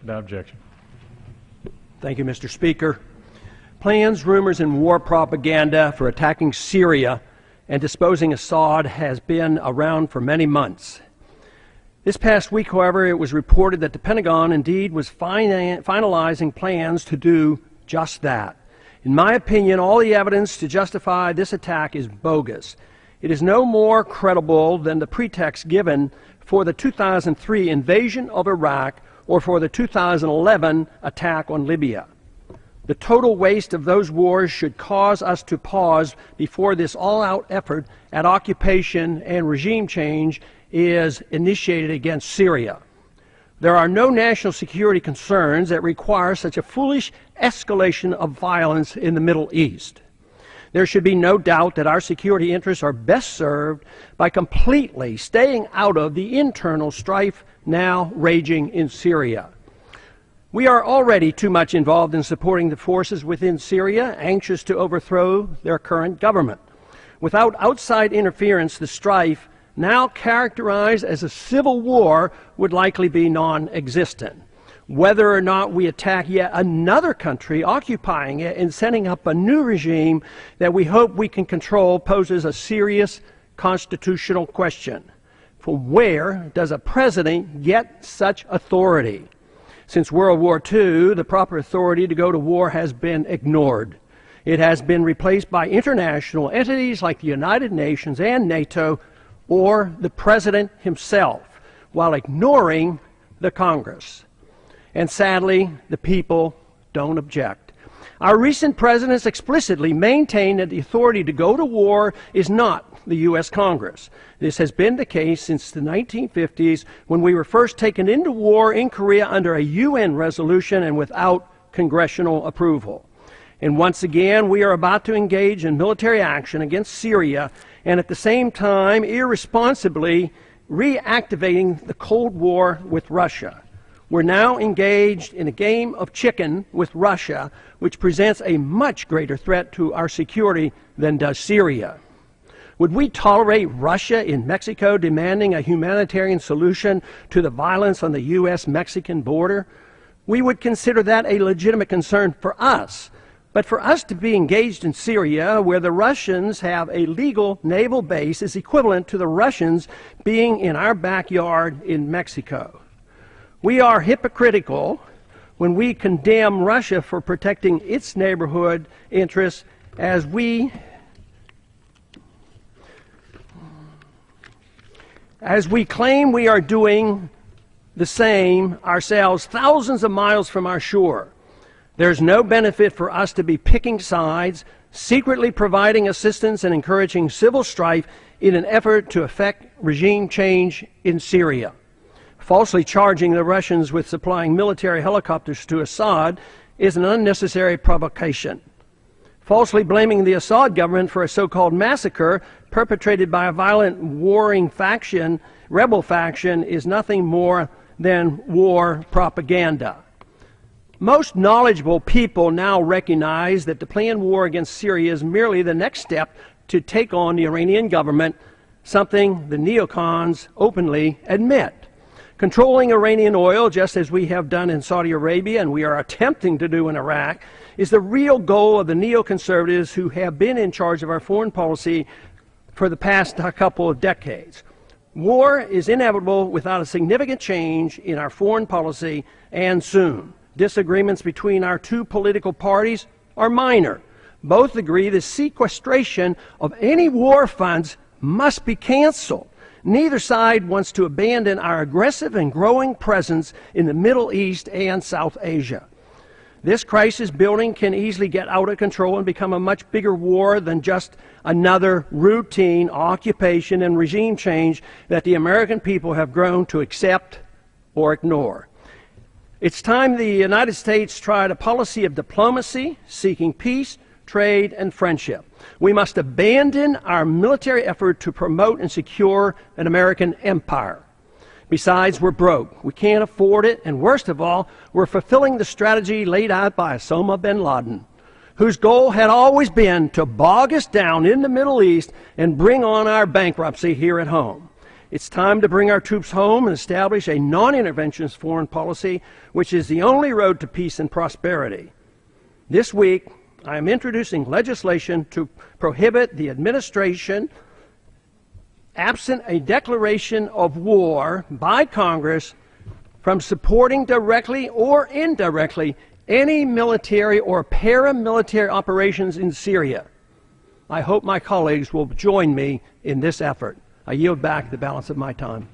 Without objection. Thank you, Mr. Speaker. Plans, rumors, and war propaganda for attacking Syria and disposing Assad has been around for many months. This past week, however, it was reported that the Pentagon indeed was finalizing plans to do just that. In my opinion, all the evidence to justify this attack is bogus. It is no more credible than the pretext given for the 2003 invasion of Iraq or for the 2011 attack on Libya. The total waste of those wars should cause us to pause before this all-out effort at occupation and regime change is initiated against Syria. There are no national security concerns that require such a foolish escalation of violence in the Middle East. There should be no doubt that our security interests are best served by completely staying out of the internal strife now raging in Syria. We are already too much involved in supporting the forces within Syria, anxious to overthrow their current government. Without outside interference, the strife, now characterized as a civil war, would likely be non-existent. Whether or not we attack yet another country occupying it and setting up a new regime that we hope we can control poses a serious constitutional question. From where does a president get such authority? Since World War II, the proper authority to go to war has been ignored. It has been replaced by international entities like the United Nations and NATO, or the president himself, while ignoring the Congress. And sadly, the people don't object. Our recent presidents explicitly maintain that the authority to go to war is not the U.S. Congress. This has been the case since the 1950s, when we were first taken into war in Korea under a UN resolution and without congressional approval. And once again, we are about to engage in military action against Syria and at the same time irresponsibly reactivating the Cold War with Russia. We're now engaged in a game of chicken with Russia, which presents a much greater threat to our security than does Syria. Would we tolerate Russia in Mexico demanding a humanitarian solution to the violence on the U.S.-Mexican border? We would consider that a legitimate concern for us. But for us to be engaged in Syria, where the Russians have a legal naval base, is equivalent to the Russians being in our backyard in Mexico. We are hypocritical when we condemn Russia for protecting its neighborhood interests as we claim we are doing the same ourselves thousands of miles from our shore. There's no benefit for us to be picking sides, secretly providing assistance and encouraging civil strife in an effort to effect regime change in Syria. Falsely charging the Russians with supplying military helicopters to Assad is an unnecessary provocation. Falsely blaming the Assad government for a so-called massacre perpetrated by a violent warring faction, rebel faction, is nothing more than war propaganda. Most knowledgeable people now recognize that the planned war against Syria is merely the next step to take on the Iranian government, something the neocons openly admit. Controlling Iranian oil, just as we have done in Saudi Arabia and we are attempting to do in Iraq, is the real goal of the neoconservatives who have been in charge of our foreign policy for the past couple of decades. War is inevitable without a significant change in our foreign policy, and soon. Disagreements between our two political parties are minor. Both agree the sequestration of any war funds must be canceled. Neither side wants to abandon our aggressive and growing presence in the Middle East and South Asia. This crisis building can easily get out of control and become a much bigger war than just another routine occupation and regime change that the American people have grown to accept or ignore. It's time the United States tried a policy of diplomacy, seeking peace, trade, and friendship. We must abandon our military effort to promote and secure an American empire. Besides, we're broke. We can't afford it, and worst of all, we're fulfilling the strategy laid out by Osama bin Laden, whose goal had always been to bog us down in the Middle East and bring on our bankruptcy here at home. It's time to bring our troops home and establish a non-interventionist foreign policy, which is the only road to peace and prosperity. This week, I am introducing legislation to prohibit the administration, absent a declaration of war by Congress, from supporting directly or indirectly any military or paramilitary operations in Syria. I hope my colleagues will join me in this effort. I yield back the balance of my time.